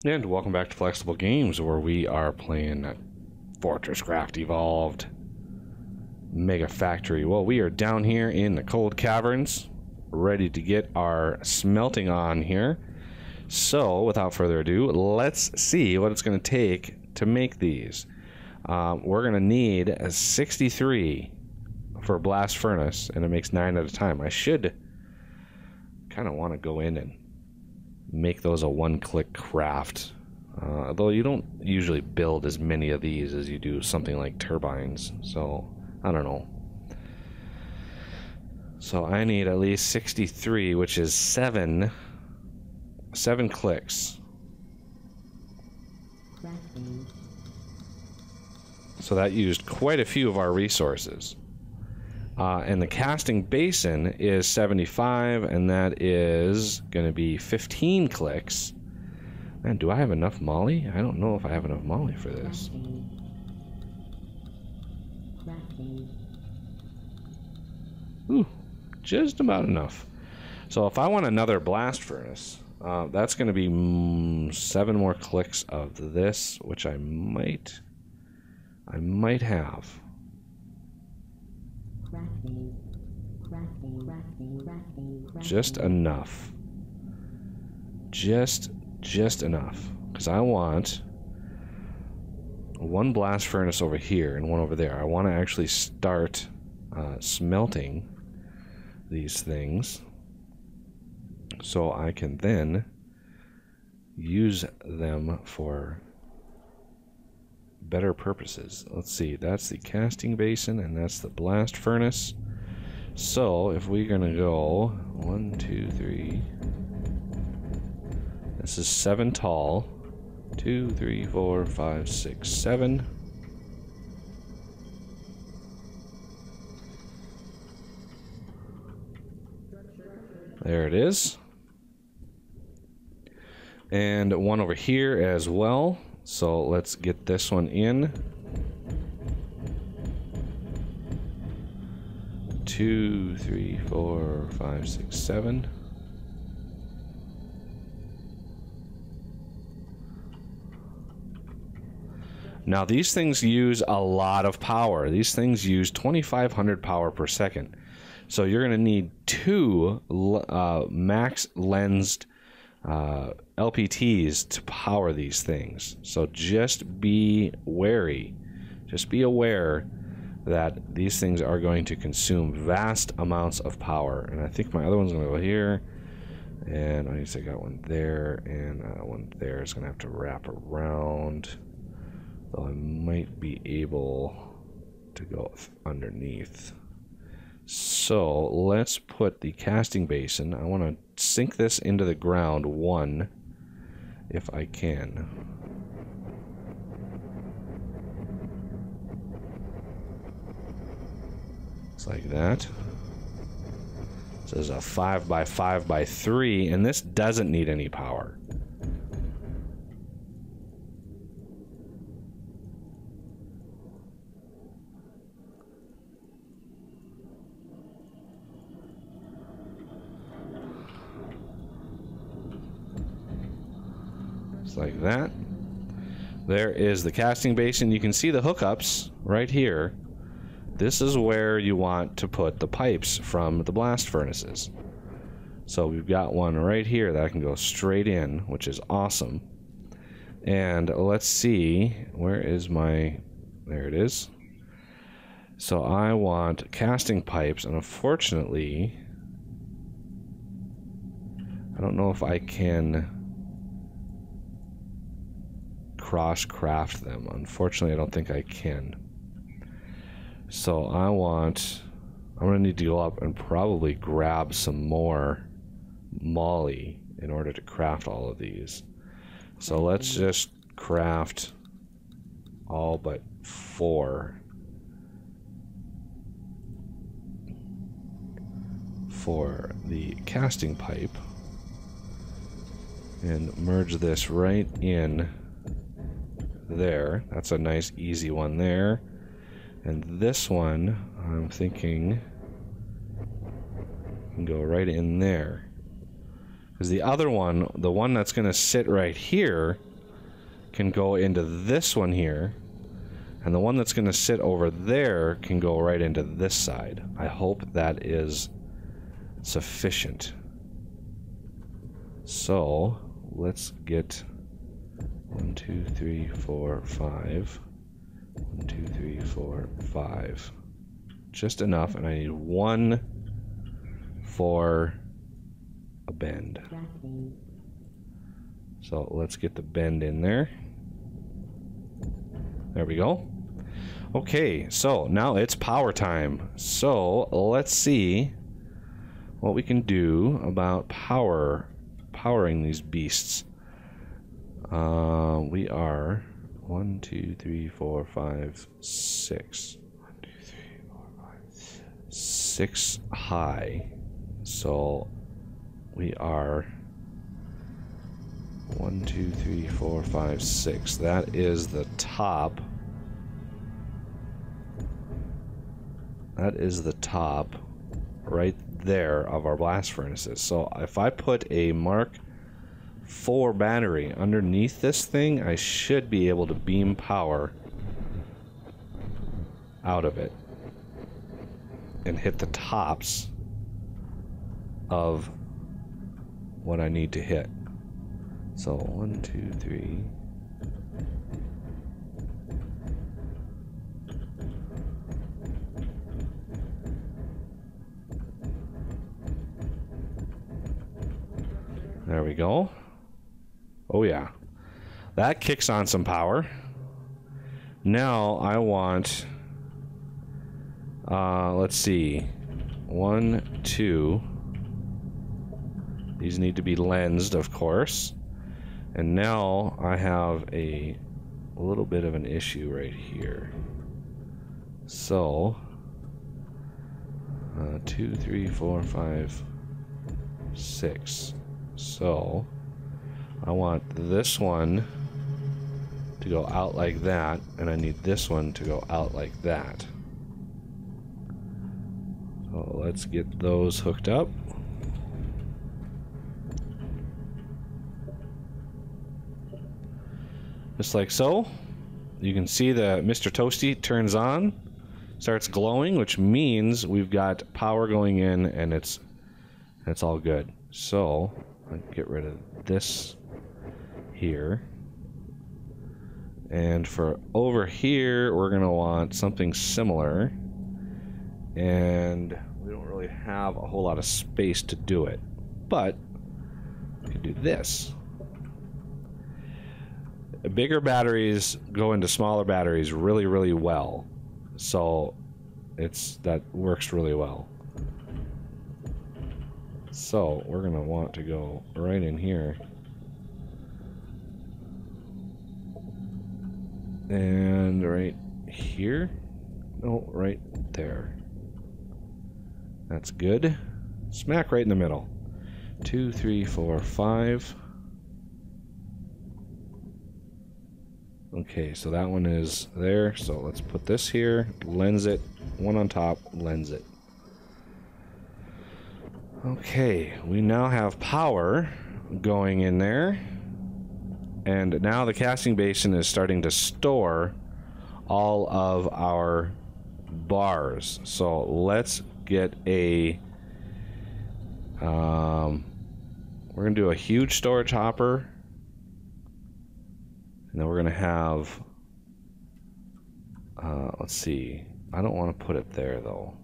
And welcome back to Flexible Games, where we are playing FortressCraft Evolved Mega Factory. Well, we are down here in the cold caverns, ready to get our smelting on here. So, without further ado, let's see what it's going to take to make these. We're going to need a 63 for a blast furnace, and it makes 9 at a time. I should kind of want to go in and make those a one-click craft. Although you don't usually build as many of these as you do something like turbines, so I don't know. So I need at least 63, which is 7 clicks. So that used quite a few of our resources. And the casting basin is 75, and that is going to be 15 clicks. Man, do I have enough molly? I don't know if I have enough molly for this. Ooh, just about enough. So if I want another blast furnace, that's going to be 7 more clicks of this, which I might have. Just enough. Just enough. Because I want one blast furnace over here and one over there. I want to actually start smelting these things so I can then use them for better purposes. Let's see, that's the casting basin and that's the blast furnace. So if we're gonna go 1, 2, 3, this is 7 tall, 2, 3, 4, 5, 6, 7. There it is. And one over here as well. So let's get this one in. 2, 3, 4, 5, 6, 7. Now these things use a lot of power. These things use 2,500 power per second. So you're going to need 2 max lensed LPTs to power these things. So just be wary. Just be aware that these things are going to consume vast amounts of power. And I think my other one's going to go here. And I guess I got one there. And one there is going to have to wrap around. Though I might be able to go underneath. So let's put the casting basin. I want to sink this into the ground 1 if I can. It's like that. This is a 5x5x3, and this doesn't need any power. Like that. There is the casting basin. You can see the hookups right here. This is where you want to put the pipes from the blast furnaces. So we've got one right here that I can go straight in, which is awesome. And let's see, where is my, there it is. So I want casting pipes, and unfortunately I don't know if I can cross-craft them. Unfortunately, I don't think I can. So I'm gonna need to go up and probably grab some more molly in order to craft all of these. So let's just craft all but 4 for the casting pipe and merge this right in there. That's a nice easy one there. And this one, I'm thinking, can go right in there. Because the other one, the one that's going to sit right here, can go into this one here, and the one that's going to sit over there can go right into this side. I hope that is sufficient. So let's get 1, 2, 3, 4, 5. 1, 2, 3, 4, 5. Just enough, and I need 1 for a bend. So let's get the bend in there. There we go. Okay, so now it's power time. So let's see what we can do about powering these beasts. We are 1, 2, 3, 4, 5, 6. 1, 2, 3, 4, 5, 6 high. So we are 1, 2, 3, 4, 5, 6. That is the top. That is the top right there of our blast furnaces. So if I put a Mark IV battery underneath this thing, I should be able to beam power out of it and hit the tops of what I need to hit. So 1, 2, 3. There we go. Oh yeah. That kicks on some power. Now I want, let's see, 1, 2. These need to be lensed, of course. And now I have a little bit of an issue right here. So 2, 3, 4, 5, 6. So I want this one to go out like that, and I need this one to go out like that. So let's get those hooked up. Just like so. You can see that Mr. Toasty turns on, starts glowing, which means we've got power going in, and it's all good. So I'll get rid of this here. And for over here, we're going to want something similar. And we don't really have a whole lot of space to do it. But we can do this. Bigger batteries go into smaller batteries really, really well. So that works really well. So we're going to want to go right in here. And right here. No, right there. That's good. Smack right in the middle. 2, 3, 4, 5. Okay, so that one is there. So let's put this here, lens it, one on top, lens it. Okay, we now have power going in there. And now the casting basin is starting to store all of our bars. So let's get a... we're going to do a huge storage hopper. And then we're going to have... let's see. I don't want to put it there, though.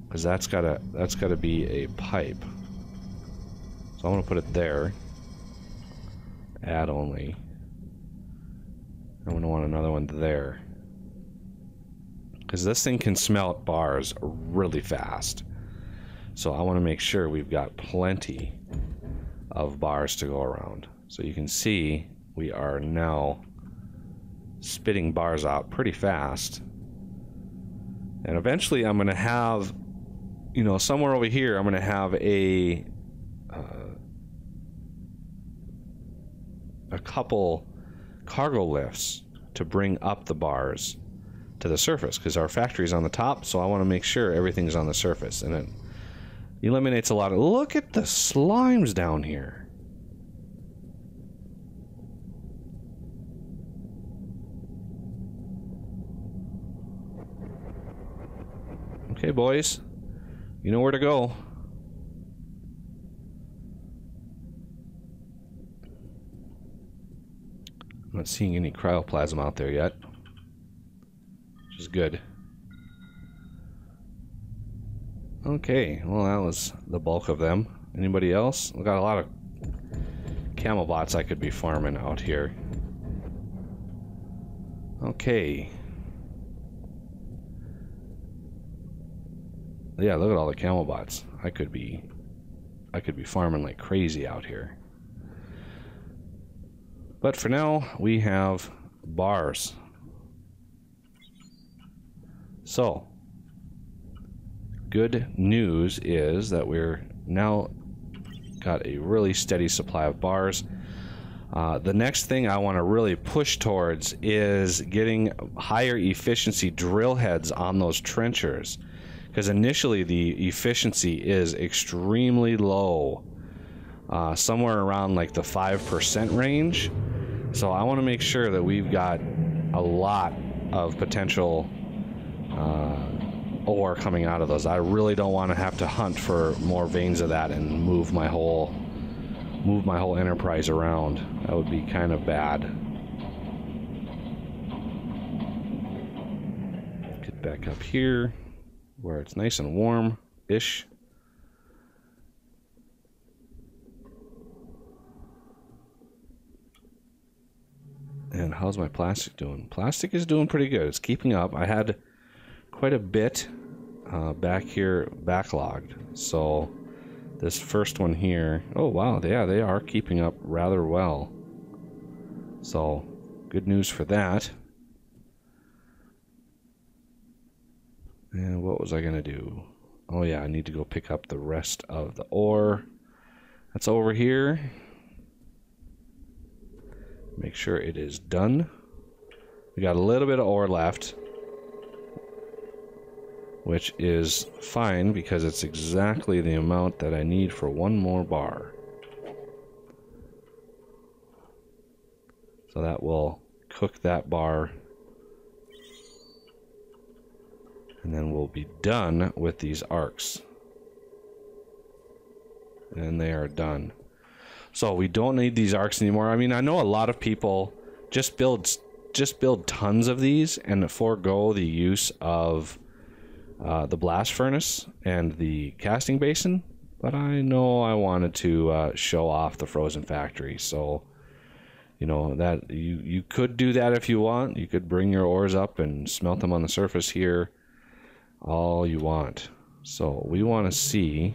Because that's gotta be a pipe. So I'm gonna put it there. Add only. I'm gonna want another one there. Because this thing can smelt bars really fast. So I want to make sure we've got plenty of bars to go around. So you can see we are now spitting bars out pretty fast. And eventually I'm gonna have, you know, somewhere over here I'm gonna have a couple cargo lifts to bring up the bars to the surface, because our factory's on the top, so I want to make sure everything's on the surface, and it eliminates a lot of... Look at the slimes down here. Okay, boys. You know where to go. I'm not seeing any cryoplasm out there yet, which is good. Okay, well, that was the bulk of them. Anybody else? We got a lot of camel bots I could be farming out here. Okay. Yeah, look at all the camel bots. I could be farming like crazy out here. But for now, we have bars. So, good news is that we're now got a really steady supply of bars. The next thing I want to really push towards is getting higher efficiency drill heads on those trenchers, because initially the efficiency is extremely low, somewhere around like the 5% range. So I want to make sure that we've got a lot of potential ore coming out of those. I really don't want to have to hunt for more veins of that and move my whole enterprise around. That would be kind of bad. Get back up here where it's nice and warm-ish. And how's my plastic doing? Plastic is doing pretty good. It's keeping up. I had quite a bit back here backlogged. So this first one here, oh wow, yeah, they are keeping up rather well. So good news for that. And what was I gonna do? Oh yeah, I need to go pick up the rest of the ore that's over here. Make sure it is done. We got a little bit of ore left, which is fine because it's exactly the amount that I need for one more bar. So that will cook that bar, and then we'll be done with these arcs. And they are done. So we don't need these arcs anymore. I mean, I know a lot of people just build tons of these and forego the use of the blast furnace and the casting basin, but I know I wanted to show off the frozen factory. So, you know, that you could do that if you want. You could bring your ores up and smelt them on the surface here all you want. So we want to see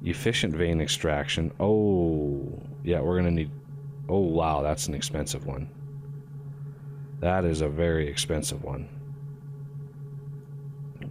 efficient vein extraction. Oh, yeah, we're gonna need... Oh, wow, that's an expensive one. That is a very expensive one.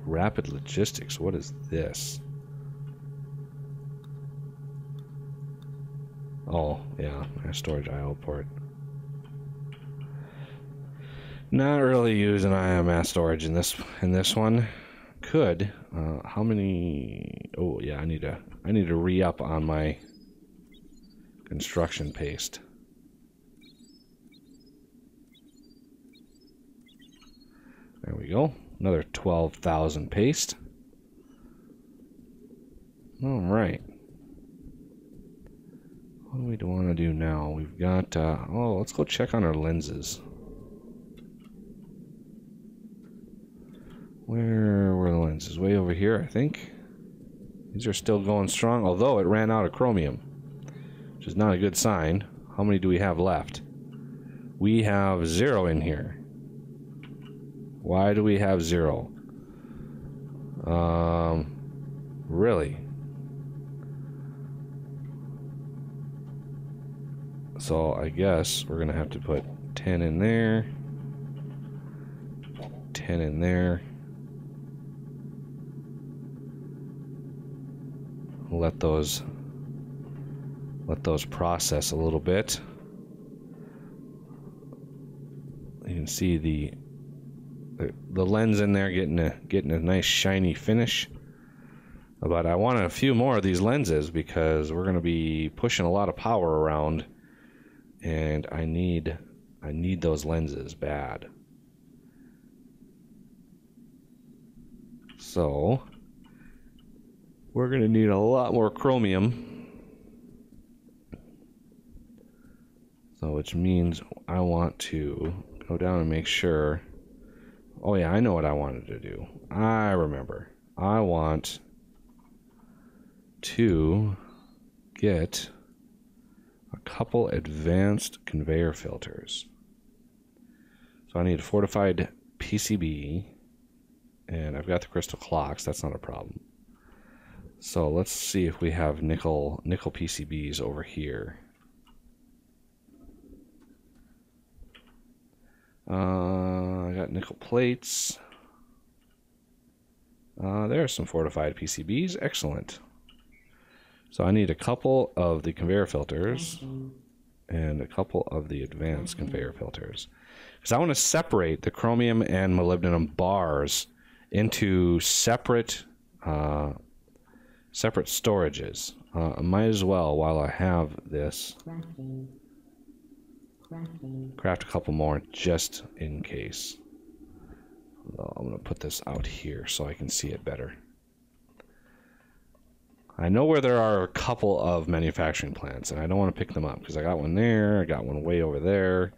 Rapid logistics, what is this? Oh, yeah, mass storage IO port. Not really using mass storage in this one. Could. How many... Oh, yeah, I need to re-up on my construction paste. There we go. Another 12,000 paste. All right. What do we want to do now? We've got... oh, let's go check on our lenses. Where were the lenses? Way over here, I think. These are still going strong, although it ran out of chromium, which is not a good sign. How many do we have left? We have 0 in here. Why do we have 0? Really? So I guess we're gonna have to put 10 in there, 10 in there. Let those process a little bit. You can see the lens in there getting a nice shiny finish. But I want a few more of these lenses because we're going to be pushing a lot of power around, and I need those lenses bad. So we're going to need a lot more chromium. So which means I want to go down and make sure. Oh yeah, I know what I wanted to do. I remember. I want to get a couple advanced conveyor filters. So I need a fortified PCB, and I've got the crystal clocks. That's not a problem. So let's see if we have nickel PCBs over here. I got nickel plates. There are some fortified PCBs. Excellent. So I need a couple of the conveyor filters and a couple of the advanced conveyor filters. Because I want to separate the chromium and molybdenum bars into separate storages. I might as well, while I have this, craft a couple more just in case. I'm going to put this out here so I can see it better. I know where there are a couple of manufacturing plants, and I don't want to pick them up because I got one there, I got one way over there.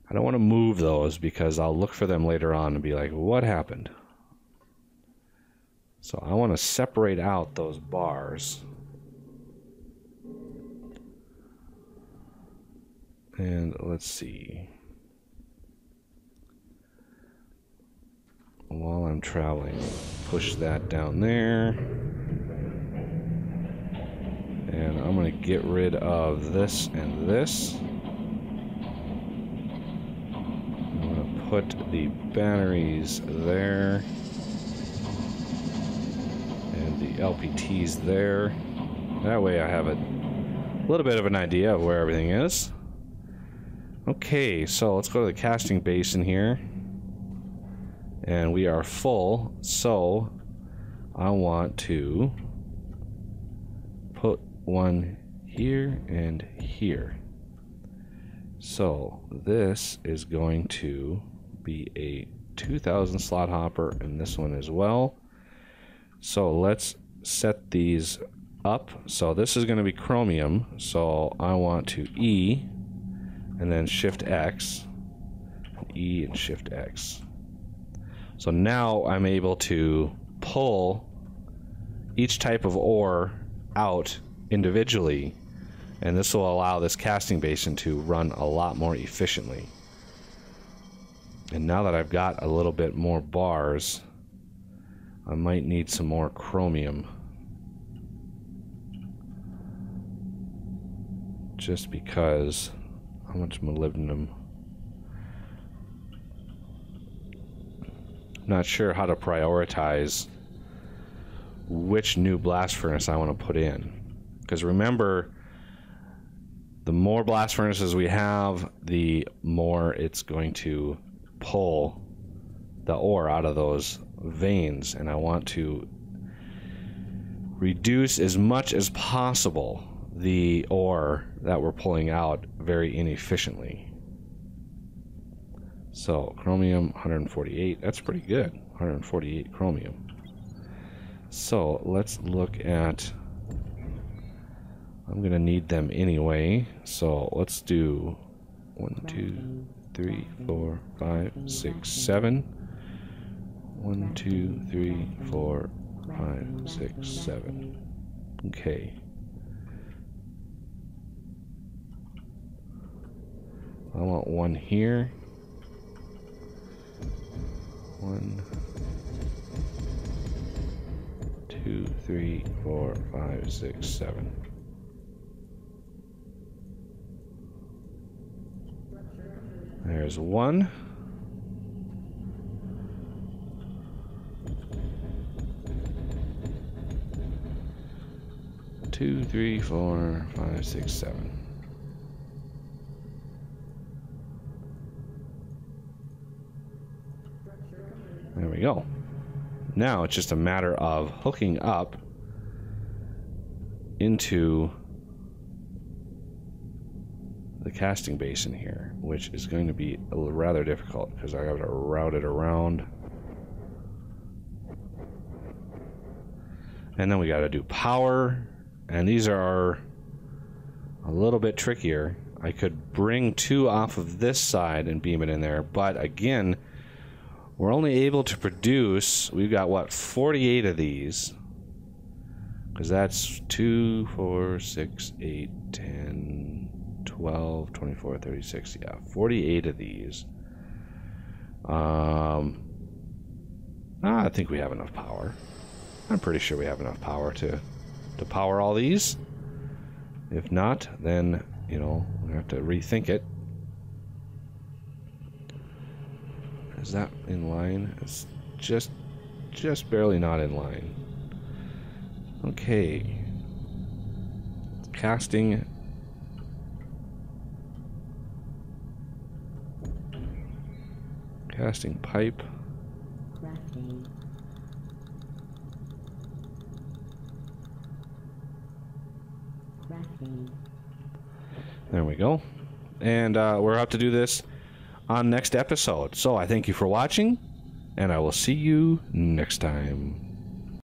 I don't want to move those because I'll look for them later on and be like, what happened? So I want to separate out those bars. And let's see. While I'm traveling, push that down there. And I'm going to get rid of this and this. I'm going to put the batteries there. And the LPTs there. That way I have a little bit of an idea of where everything is. Okay, so let's go to the casting basin here. And we are full, so I want to put one here and here. So this is going to be a 2000 slot hopper, and this one as well. So let's set these up. So this is going to be chromium, so I want to E and then Shift X, E and Shift X. So now I'm able to pull each type of ore out individually, and this will allow this casting basin to run a lot more efficiently. And now that I've got a little bit more bars, I might need some more chromium. Just because, how much molybdenum? Not sure how to prioritize which new blast furnace I want to put in. Because remember, the more blast furnaces we have, the more it's going to pull the ore out of those veins. And I want to reduce as much as possible the ore that we're pulling out very inefficiently. So chromium 148, that's pretty good. 148 chromium. So let's look at, I'm gonna need them anyway, so let's do 1 2 3 4 5 6 7. 1 2 3 4 5 6 7. Okay. I want one here. 1 2 3 4 5 6 7. There's one. Two, 3 4 5 6 7. There we go. Now it's just a matter of hooking up into the casting basin here, which is going to be rather difficult because I have to route it around. And then we got to do power. And these are a little bit trickier. I could bring 2 off of this side and beam it in there. But again, we're only able to produce, we've got what, 48 of these. Because that's 2, 4, 6, 8, 10, 12, 24, 36. Yeah, 48 of these. I think we have enough power. I'm pretty sure we have enough power to power all these. If not, then, you know, we have to rethink it. Is that in line? It's just barely not in line. Okay. Casting. Casting pipe. There we go. And we're about to do this on next episode. So I thank you for watching, and I will see you next time.